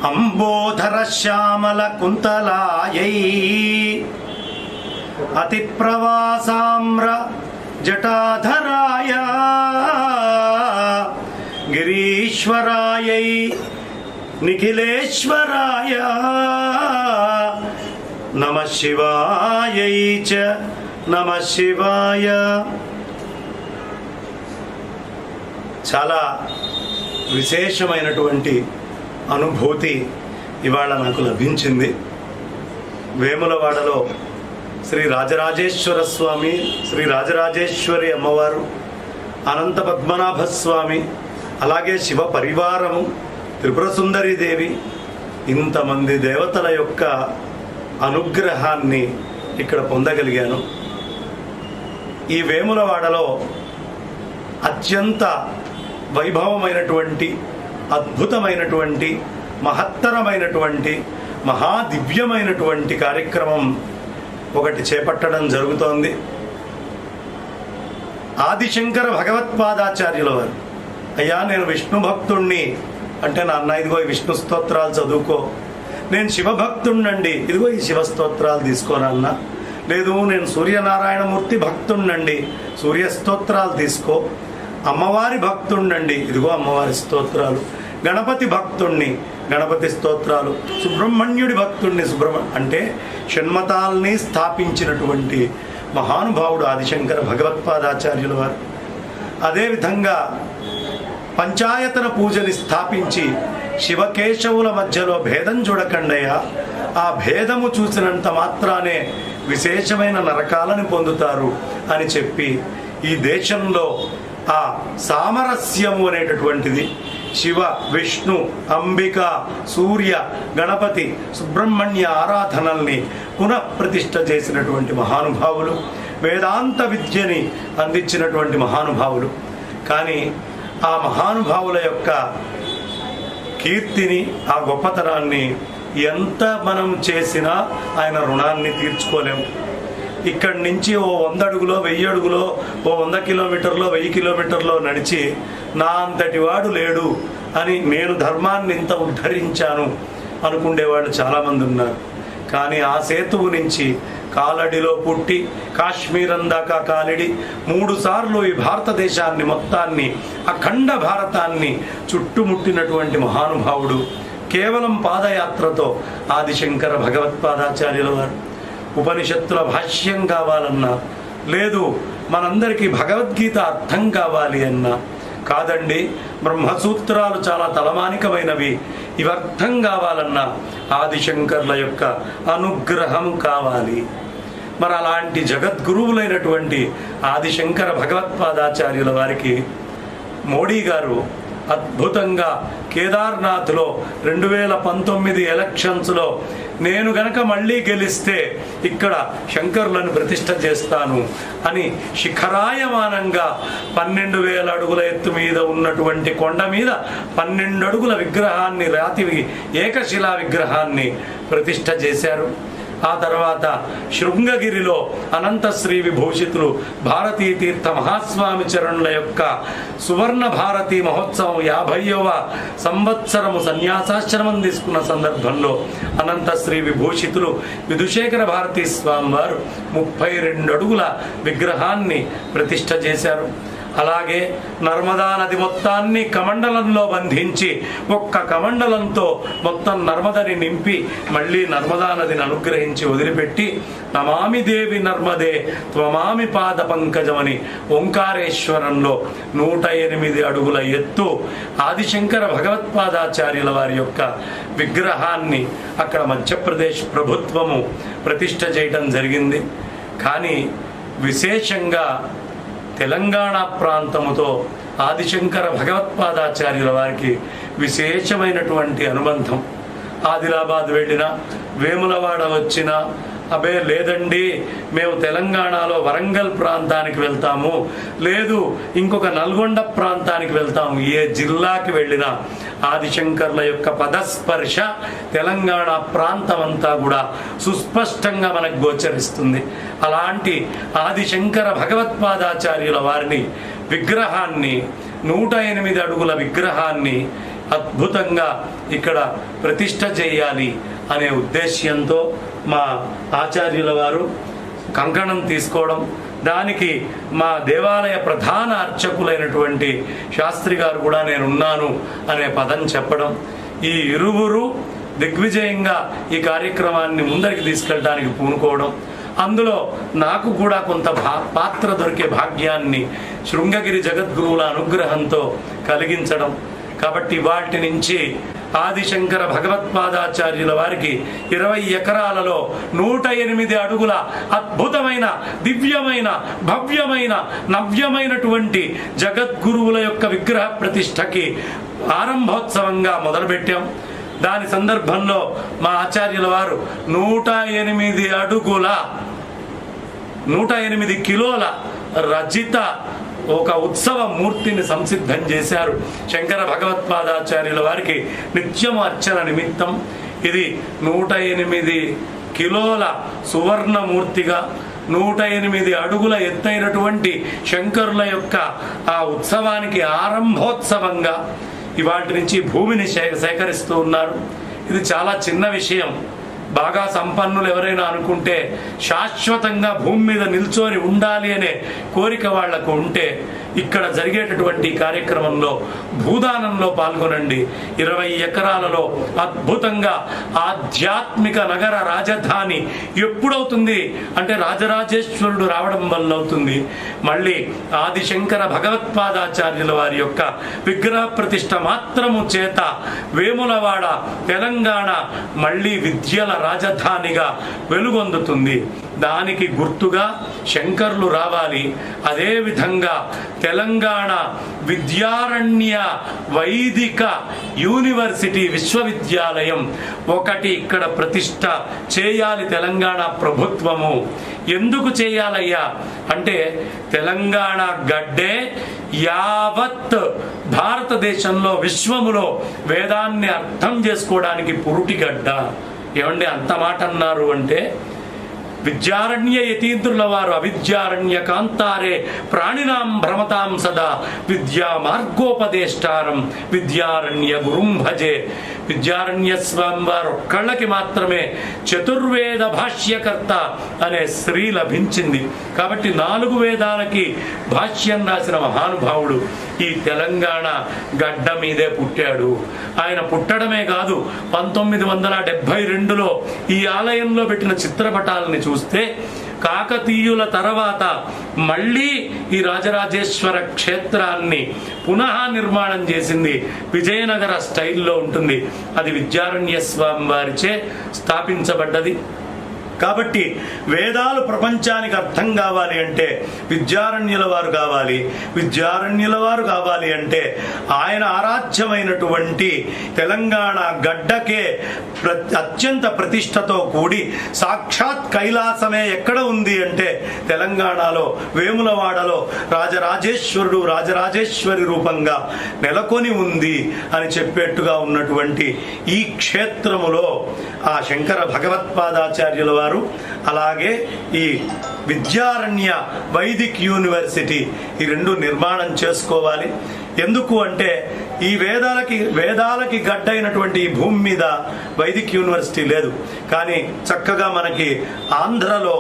అంబోధర శ్యామల కుంతలాయై అతి ప్రవాసామ్ర జటాధరాయ గిరీశ్వరాయై నిఖిలేశ్వరాయ నమః శివాయై చ నమః శివాయ. చాలా విశేషమైనటువంటి అనుభూతి ఇవాళ నాకు లభించింది. వేములవాడలో శ్రీ రాజరాజేశ్వర స్వామి, శ్రీ రాజరాజేశ్వరి అమ్మవారు, అనంత పద్మనాభ స్వామి, అలాగే శివ పరివారము, త్రిపుర సుందరీదేవి, ఇంతమంది దేవతల యొక్క అనుగ్రహాన్ని ఇక్కడ పొందగలిగాను. ఈ వేములవాడలో అత్యంత వైభవమైనటువంటి, అద్భుతమైనటువంటి, మహత్తరమైనటువంటి, మహాదివ్యమైనటువంటి కార్యక్రమం ఒకటి చేపట్టడం జరుగుతోంది. ఆదిశంకర భగవత్పాదాచార్యుల వారు, అయ్యా నేను విష్ణు భక్తుణ్ణి అంటే, నాన్న ఇదిగో ఈ విష్ణు స్తోత్రాలు చదువుకో. నేను శివభక్తుణ్ణండి, ఇదిగో ఈ శివ స్తోత్రాలు తీసుకోనన్న. లేదు నేను సూర్యనారాయణమూర్తి భక్తుణ్ణండి, సూర్య స్తోత్రాలు తీసుకో. అమ్మవారి భక్తుణ్ణండి, ఇదిగో అమ్మవారి స్తోత్రాలు. గణపతి భక్తుణ్ణి, గణపతి స్తోత్రాలు. సుబ్రహ్మణ్యుడి భక్తుణ్ణి, అంటే షణ్మతాల్ని స్థాపించినటువంటి మహానుభావుడు ఆదిశంకర భగవత్పాదాచార్యుల వారు. అదేవిధంగా పంచాయతన పూజని స్థాపించి శివకేశవుల మధ్యలో భేదం చూడకండయ్యా, ఆ భేదము చూసినంత మాత్రానే విశేషమైన నరకాలను పొందుతారు అని చెప్పి ఈ దేశంలో ఆ సామరస్యము అనేటటువంటిది శివ, విష్ణు, అంబిక, సూర్య, గణపతి, సుబ్రహ్మణ్య ఆరాధనల్ని పునఃప్రతిష్ఠ చేసినటువంటి మహానుభావులు, వేదాంత విద్యని అందించినటువంటి మహానుభావులు. కానీ ఆ మహానుభావుల యొక్క కీర్తిని, ఆ గొప్పతనాన్ని ఎంత మనం చేసినా ఆయన రుణాన్ని తీర్చుకోలేము. ఇక్కడి నుంచి ఓ 100 అడుగులో 1000 అడుగులో, ఓ 100 కిలోమీటర్లో 1000 కిలోమీటర్లో నడిచి నా అంతటి వాడు లేడు అని, నేను ధర్మాన్ని ఇంత ఉద్ధరించాను అనుకునేవాళ్ళు చాలామంది ఉన్నారు. కానీ ఆ సేతువు నుంచి కాలడిలో పుట్టి కాశ్మీరం దాకా కాలిడి 3 సార్లు ఈ భారతదేశాన్ని మొత్తాన్ని, అఖండ భారతాన్ని చుట్టుముట్టినటువంటి మహానుభావుడు కేవలం పాదయాత్రతో ఆదిశంకర భగవత్పాదాచార్యుల వారు. ఉపనిషత్తుల భాష్యం కావాలన్నా, లేదు మనందరికీ భగవద్గీత అర్థం కావాలి అన్నా, కాదండి బ్రహ్మసూత్రాలు చాలా తలమానికమైనవి, ఇవి అర్థం కావాలన్నా ఆదిశంకర్ల యొక్క అనుగ్రహం కావాలి. మరి అలాంటి జగద్గురువులైనటువంటి ఆదిశంకర భగవత్పాదాచార్యుల వారికి మోడీ గారు అద్భుతంగా కేదార్నాథ్లో 2019 ఎలక్షన్స్లో నేను గనక మళ్ళీ గెలిస్తే ఇక్కడ శంకరులను ప్రతిష్ఠ చేస్తాను అని శిఖరాయమానంగా 12,000 అడుగుల ఎత్తు మీద ఉన్నటువంటి కొండ మీద 12 అడుగుల విగ్రహాన్ని, రాతి ఏకశిలా విగ్రహాన్ని ప్రతిష్ఠ చేశారు. ఆ తర్వాత శృంగగిరిలో అనంతశ్రీ విభూషితులు భారతీ తీర్థ మహాస్వామి చరణుల యొక్క సువర్ణ భారతీ మహోత్సవం 50వ సంవత్సరము సన్యాసాశ్రమం తీసుకున్న సందర్భంలో అనంతశ్రీ విభూషితులు విధుశేఖర భారతీ స్వామి వారు 32 అడుగుల విగ్రహాన్ని ప్రతిష్ఠ చేశారు. అలాగే నర్మదా నది మొత్తాన్ని కమండలంలో బంధించి ఒక్క కమండలంతో మొత్తం నర్మదని నింపి మళ్ళీ నర్మదా నదిని అనుగ్రహించి వదిలిపెట్టి నమామి దేవి నర్మదే త్వమామి పాద పంకజమని ఓంకారేశ్వరంలో 108 అడుగుల ఎత్తు ఆదిశంకర భగవత్పాదాచార్యుల వారి యొక్క విగ్రహాన్ని అక్కడ మధ్యప్రదేశ్ ప్రభుత్వము ప్రతిష్ఠ చేయడం జరిగింది. కానీ విశేషంగా తెలంగాణ ప్రాంతముతో ఆదిశంకర భగవత్పాదాచార్యుల వారికి విశేషమైనటువంటి అనుబంధం. ఆదిలాబాద్ వెళ్ళినా, వేములవాడ వచ్చినా, అబే లేదండి మేము తెలంగాణలో వరంగల్ ప్రాంతానికి వెళ్తాము, లేదు ఇంకొక నల్గొండ ప్రాంతానికి వెళ్తాము, ఏ జిల్లాకి వెళ్ళినా ఆదిశంకర్ల యొక్క పదస్పర్శ తెలంగాణ ప్రాంతం అంతా కూడా సుస్పష్టంగా మనకు గోచరిస్తుంది. అలాంటి ఆదిశంకర భగవత్పాదాచార్యుల వారిని విగ్రహాన్ని 108 అడుగుల విగ్రహాన్ని అద్భుతంగా ఇక్కడ ప్రతిష్ఠ చేయాలి అనే ఉద్దేశ్యంతో మా ఆచార్యుల వారు కంకణం తీసుకోవడం, దానికి మా దేవాలయ ప్రధాన అర్చకులైనటువంటి శాస్త్రి గారు కూడా నేనున్నాను అనే పదం చెప్పడం, ఈ ఇరువురు దిగ్విజయంగా ఈ కార్యక్రమాన్ని ముందరికి తీసుకెళ్ళడానికి పూనుకోవడం, అందులో నాకు కూడా కొంత పాత్ర దొరికే భాగ్యాన్ని శృంగగిరి జగద్గురువుల అనుగ్రహంతో కలిగించడం. కాబట్టి వాటి నుంచి ఆదిశంకర భగవత్పాదాచార్యుల వారికి 20 ఎకరాలలో 108 అడుగుల అద్భుతమైన దివ్యమైన భవ్యమైన నవ్యమైనటువంటి జగద్గురువుల యొక్క విగ్రహ ప్రతిష్టకి ఆరంభోత్సవంగా మొదలుపెట్టాం. దాని సందర్భంలో మా ఆచార్యుల వారు 108 అడుగుల 108 కిలోల రచిత ఒక ఉత్సవ మూర్తిని సంసిద్ధం చేశారు. శంకర భగవత్పాదాచార్యుల వారికి నిత్యము అర్చన నిమిత్తం ఇది 108 కిలోల సువర్ణమూర్తిగా 108 అడుగుల ఎత్తైనటువంటి శంకరుల యొక్క ఆ ఉత్సవానికి ఆరంభోత్సవంగా ఇవాటి నుంచి భూమిని సేకరిస్తూ ఉన్నారు. ఇది చాలా చిన్న విషయం. బాగా సంపన్నులు ఎవరైనా అనుకుంటే శాశ్వతంగా భూమి మీద నిల్చొని ఉండాలి అనే కోరిక వాళ్లకు ఉంటే ఇక్కడ జరిగేటటువంటి కార్యక్రమంలో భూదానంలో పాల్గొనండి. 20 ఎకరాలలో అద్భుతంగా ఆధ్యాత్మిక నగర రాజధాని ఎప్పుడవుతుంది అంటే రాజరాజేశ్వరుడు రావడం వల్ల అవుతుంది. మళ్ళీ ఆదిశంకర భగవత్పాదాచార్యుల వారి యొక్క విగ్రహ ప్రతిష్ఠ మాత్రము చేత వేములవాడ తెలంగాణ మళ్ళీ విద్యల రాజధానిగా వెలుగొందుతుంది. దానికి గుర్తుగా శంకర్లు రావాలి. అదేవిధంగా తెలంగాణ విద్యారణ్య వైదిక యూనివర్సిటీ విశ్వవిద్యాలయం ఒకటి ఇక్కడ ప్రతిష్ట చేయాలి తెలంగాణ ప్రభుత్వము. ఎందుకు చేయాలయ్యా అంటే తెలంగాణ గడ్డే యావత్ భారతదేశంలో విశ్వములో వేదాన్ని అర్థం చేసుకోవడానికి పురుటిగడ్డ. ఏమండి అంత మాట అన్నారు అంటే విద్యారణ్య యతీంద్రుల వారు అవిద్యారణ్య కాంతారే ప్రాణినాం భ్రమతాం సదా విద్యా మార్గోపదేష్టారం విద్యారణ్య గురుం భజే. విద్యారణ్య స్వామి వారు ఒక్కళ్ళకి మాత్రమే చతుర్వేద భాష్యకర్త అనే శ్రీ లభించింది. కాబట్టి 4 వేదాలకి భాష్యం రాసిన మహానుభావుడు ఈ తెలంగాణ గడ్డ మీదే పుట్టాడు. ఆయన పుట్టడమే కాదు 1972లో ఈ ఆలయంలో పెట్టిన చిత్రపటాలని చూస్తే కాకతీయుల తర్వాత మళ్ళీ ఈ రాజరాజేశ్వర క్షేత్రాన్ని పునః నిర్మాణం చేసింది విజయనగర స్టైల్లో ఉంటుంది. అది విద్యారణ్య స్వామి వారిచే స్థాపించబడ్డది. కాబట్టి వేదాలు ప్రపంచానికి అర్థం కావాలి అంటే విద్యారణ్యుల వారు కావాలి. విద్యారణ్యుల వారు కావాలి అంటే ఆయన ఆరాధ్యమైనటువంటి తెలంగాణ గడ్డకే అత్యంత ప్రతిష్టతో కూడి సాక్షాత్ కైలాసమే ఎక్కడ ఉంది అంటే తెలంగాణలో వేములవాడలో రాజరాజేశ్వరుడు రాజరాజేశ్వరి రూపంగా నెలకొని ఉంది అని చెప్పేట్టుగా ఉన్నటువంటి ఈ క్షేత్రములో ఆ శంకర భగవత్పాదాచార్యుల వారు అలాగే ఈ విద్యారణ్య వైదిక్ యూనివర్సిటీ ఈ 2 నిర్మాణం చేసుకోవాలి. ఎందుకు అంటే ఈ వేదాలకి గడ్డైనటువంటి ఈ భూమి మీద వైదిక్ యూనివర్సిటీ లేదు. కానీ చక్కగా మనకి ఆంధ్రలో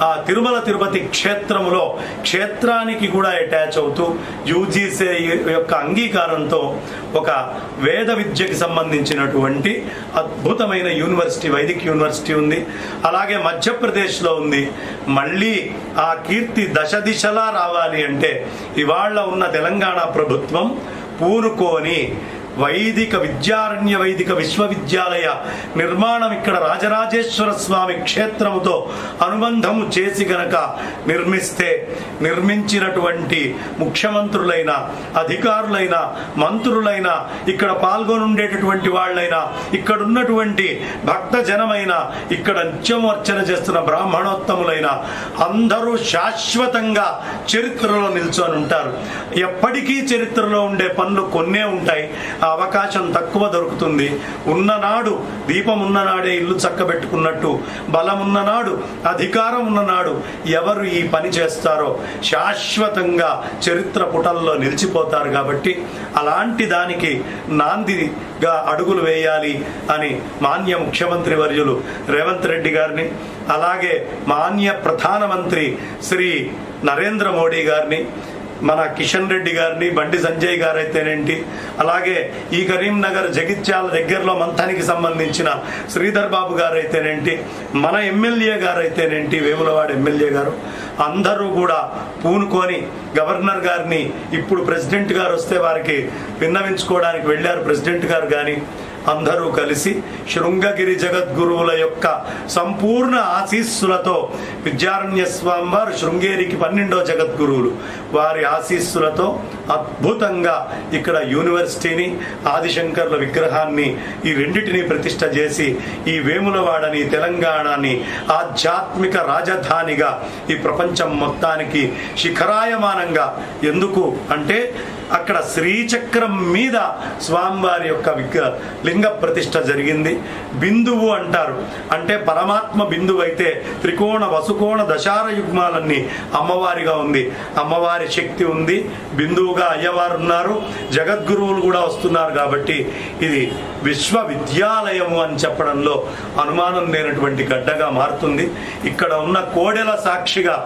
ఆ తిరుమల తిరుపతి క్షేత్రములో క్షేత్రానికి కూడా అటాచ్ అవుతూ యూజీసీ యొక్క అంగీకారంతో ఒక వేద విద్యకి సంబంధించినటువంటి అద్భుతమైన యూనివర్సిటీ వైదిక్ యూనివర్సిటీ ఉంది. అలాగే మధ్యప్రదేశ్లో ఉంది. మళ్ళీ ఆ కీర్తి దశ దిశలా రావాలి అంటే ఇవాళ ఉన్న తెలంగాణ ప్రభుత్వం పూనుకొని వైదిక విద్యారణ్య వైదిక విశ్వవిద్యాలయ నిర్మాణం ఇక్కడ రాజరాజేశ్వర స్వామి క్షేత్రముతో అనుబంధము చేసి గనక నిర్మించినటువంటి ముఖ్యమంత్రులైన అధికారులైన మంత్రులైన ఇక్కడ పాల్గొనుండేటటువంటి వాళ్ళైనా ఇక్కడ ఉన్నటువంటి భక్త జనమైన ఇక్కడ నిత్యము అర్చన చేస్తున్న బ్రాహ్మణోత్తములైన అందరూ శాశ్వతంగా చరిత్రలో నిల్చొని ఉంటారు. ఎప్పటికీ చరిత్రలో ఉండే పనులు కొన్నే ఉంటాయి. ఆ ఆ అవకాశం తక్కువ దొరుకుతుంది. ఉన్ననాడు దీపం ఉన్ననాడే ఇల్లు చక్కబెట్టుకున్నట్టు బలం ఉన్ననాడు, అధికారం ఉన్ననాడు ఎవరు ఈ పని చేస్తారో శాశ్వతంగా చరిత్ర పుటల్లో నిలిచిపోతారు. కాబట్టి అలాంటి దానికి నాందిగా అడుగులు వేయాలి అని మాన్య ముఖ్యమంత్రి వర్యులు రేవంత్ రెడ్డి గారిని, అలాగే మాన్య ప్రధానమంత్రి శ్రీ నరేంద్ర మోడీ గారిని, మన కిషన్ రెడ్డి గారిని, బండి సంజయ్ గారు అయితేనేంటి, అలాగే ఈ కరీంనగర్ జగిత్యాల దగ్గరలో మంథానికి సంబంధించిన శ్రీధర్ బాబు గారు అయితేనేంటి, మన ఎమ్మెల్యే గారు అయితేనేంటి, వేములవాడ ఎమ్మెల్యే గారు అందరూ కూడా పూనుకొని గవర్నర్ గారిని ఇప్పుడు ప్రెసిడెంట్ గారు వస్తే వారికి విన్నవించుకోవడానికి వెళ్ళారు. ప్రెసిడెంట్ గారు కానీ అందరూ కలిసి శృంగగిరి జగద్గురువుల యొక్క సంపూర్ణ ఆశీస్సులతో విద్యారణ్య స్వామి వారు శృంగేరికి 12వ జగద్గురువులు, వారి ఆశీస్సులతో అద్భుతంగా ఇక్కడ యూనివర్సిటీని, ఆదిశంకర్ల విగ్రహాన్ని ఈ రెండిటిని ప్రతిష్ట చేసి ఈ వేములవాడని, తెలంగాణని ఆధ్యాత్మిక రాజధానిగా ఈ ప్రపంచం మొత్తానికి శిఖరాయమానంగా, ఎందుకు అంటే అక్కడ శ్రీచక్రం మీద స్వామివారి యొక్క లింగ ప్రతిష్ట జరిగింది. బిందువు అంటారు, అంటే పరమాత్మ బిందువు అయితే త్రికోణ వసుకోణ దశార యుగ్మాలన్నీ అమ్మవారిగా ఉంది. అమ్మవారి శక్తి ఉంది, బిందువుగా అయ్యవారు ఉన్నారు, జగద్గురువులు కూడా వస్తున్నారు. కాబట్టి ఇది విశ్వవిద్యాలయము అని చెప్పడంలో అనుమానం లేనటువంటి గడ్డగా మారుతుంది. ఇక్కడ ఉన్న కోడెల సాక్షిగా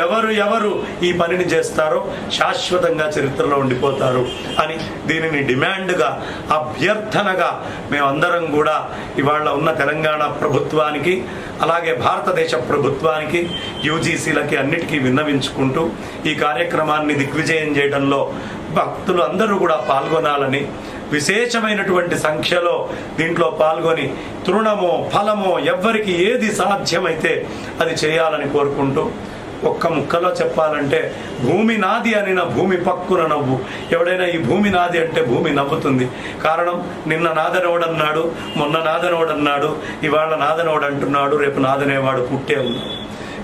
ఎవరు ఈ పనిని చేస్తారో శాశ్వతంగా చరిత్రలో ఉండిపోతారు అని దీనిని డిమాండ్గా, అభ్యర్థనగా మేమందరం కూడా ఇవాళ ఉన్న తెలంగాణ ప్రభుత్వానికి, అలాగే భారతదేశ ప్రభుత్వానికి, యూజీసీలకి అన్నిటికీ విన్నవించుకుంటూ ఈ కార్యక్రమాన్ని దిగ్విజయం చేయడంలో భక్తులు అందరూ కూడా పాల్గొనాలని, విశేషమైనటువంటి సంఖ్యలో దీంట్లో పాల్గొని తృణమో ఫలమో ఎవ్వరికి ఏది సాధ్యమైతే అది చేయాలని కోరుకుంటూ, ఒక్క ముక్కలో చెప్పాలంటే భూమి నాది అని నా భూమి పక్కున నవ్వు. ఎవడైనా ఈ భూమి నాది అంటే భూమి నవ్వుతుంది. కారణం నిన్న నాదనోడన్నాడు, మొన్న నాదనోడన్నాడు, ఇవాళ నాదనోడంటున్నాడు, రేపు నాదనేవాడు పుట్టే ఉన్నాడు.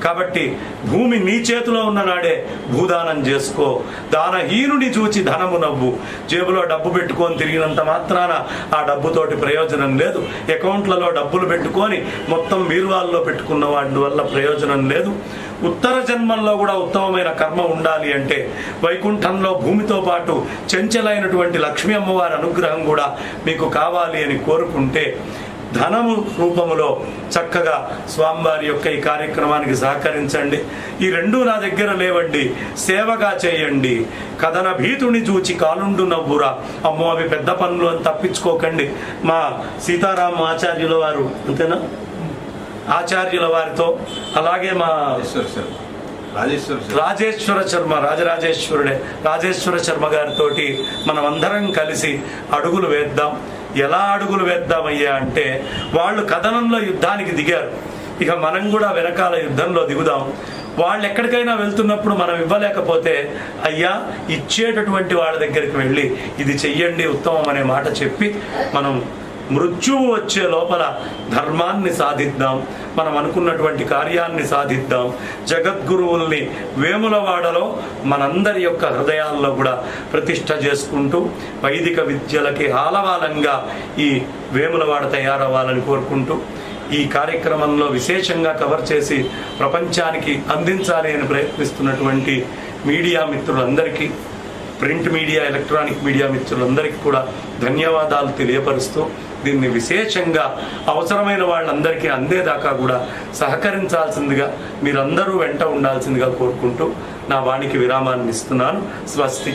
కాబట్టి భూమి నీ చేతిలో ఉన్న నాడే భూదానం చేసుకో. దానహీనుని చూచి ధనము నవ్వు. జేబులో డబ్బు పెట్టుకొని తిరిగినంత మాత్రాన ఆ డబ్బుతోటి ప్రయోజనం లేదు. అకౌంట్లలో డబ్బులు పెట్టుకొని మొత్తం బీరువాల్లో పెట్టుకున్న వాటి వల్ల ప్రయోజనం లేదు. ఉత్తర జన్మంలో కూడా ఉత్తమమైన కర్మ ఉండాలి అంటే వైకుంఠంలో భూమితో పాటు చెంచలైనటువంటి లక్ష్మీ అమ్మవారి అనుగ్రహం కూడా మీకు కావాలి అని కోరుకుంటే ధనము రూపములో చక్కగా స్వామివారి యొక్క ఈ కార్యక్రమానికి సహకరించండి. ఈ రెండూ నా దగ్గర లేవండి, సేవగా చేయండి. కథన భీతుని చూచి కాలుండు నవ్వురా. అమ్మో అవి పెద్ద పనులు అని తప్పించుకోకండి. మా సీతారామ ఆచార్యుల వారు అంతేనా, ఆచార్యుల వారితో, అలాగే మా రాజేశ్వర శర్మ, రాజేశ్వర శర్మ గారితో మనం అందరం కలిసి అడుగులు వేద్దాం. ఎలా అడుగులు వేద్దామయ్యా అంటే, వాళ్ళు కథనంలో యుద్ధానికి దిగారు, ఇక మనం కూడా వెనకాల యుద్ధంలో దిగుదాం. వాళ్ళు ఎక్కడికైనా వెళ్తున్నప్పుడు మనం ఇవ్వలేకపోతే అయ్యా ఇచ్చేటటువంటి వాళ్ళ దగ్గరికి వెళ్ళి ఇది చెయ్యండి ఉత్తమం అనే మాట చెప్పి మనం మృత్యువు వచ్చే లోపల ధర్మాన్ని సాధిద్దాం, మనం అనుకున్నటువంటి కార్యాన్ని సాధిద్దాం. జగద్గురువుల్ని వేములవాడలో మనందరి యొక్క హృదయాల్లో కూడా ప్రతిష్ట చేసుకుంటూ వైదిక విద్యలకి ఆలవాలంగా ఈ వేములవాడ తయారవ్వాలని కోరుకుంటూ ఈ కార్యక్రమంలో విశేషంగా కవర్ చేసి ప్రపంచానికి అందించాలి అని ప్రయత్నిస్తున్నటువంటి మీడియా మిత్రులందరికీ, ప్రింట్ మీడియా, ఎలక్ట్రానిక్ మీడియా మిత్రులందరికీ కూడా ధన్యవాదాలు తెలియపరుస్తూ దీన్ని విశేషంగా అవసరమైన వాళ్ళందరికీ అందేదాకా కూడా సహకరించాల్సిందిగా, మీరందరూ వెంట ఉండాల్సిందిగా కోరుకుంటూ నా వాణికి విరామాన్ని ఇస్తున్నాను. స్వస్తి.